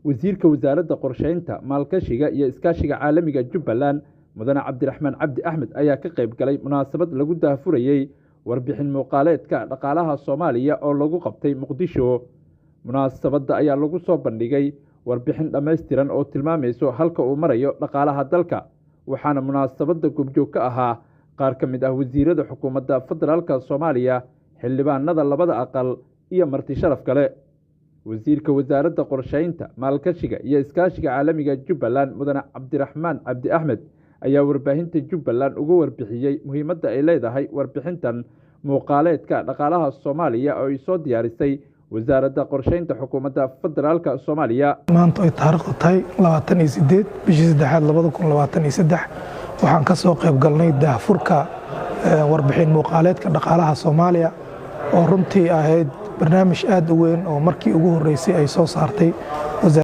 wasiirka wasaaradda qorsheynta maalgashiga iyo iskaashiga caalamiga Jubbaland mudane Cabdiraxmaan Cabdi Axmed ayaa ka qayb galay munaasabad lagu daahfurayay warbixin muuqaaleedka dhaqaalaha Soomaaliya oo lagu qabtay Muqdisho. Munaasabadda ayaa lagu soo bandhigay warbixin dhameystiran oo tilmaamayso halka uu marayo dhaqaalaha dalka, waxaana munaasabadda gubjoog ka ahaa qaar ka mid ah wasiirada xukuumadda federaalka Soomaaliya, xildhibaanada labada aqal iyo marti sharaf kale. wasiirka wasaaradda qorsheynta maalgashiga iyo iskaashiga caalamiga Jubbaland mudane Cabdiraxmaan Cabdi Axmed ayaa warbaahinta Jubbaland uga warbixiyay muhiimadda ay leedahay warbixintan muuqaaleedka dhaqaalaha Soomaaliya oo ay soo diyaarisay wasaaradda qorsheynta xukuumadda federaalka Soomaaliya. maanta ay taariikhdu tahay 28 bishii 3 2023 waxaan ka soo qayb galnay daahfurka warbixin muuqaaleedka dhaqaalaha Soomaaliya oo runtii ahayd barnaamij aad u weyn oo markii ugu horeysay ay soo saartay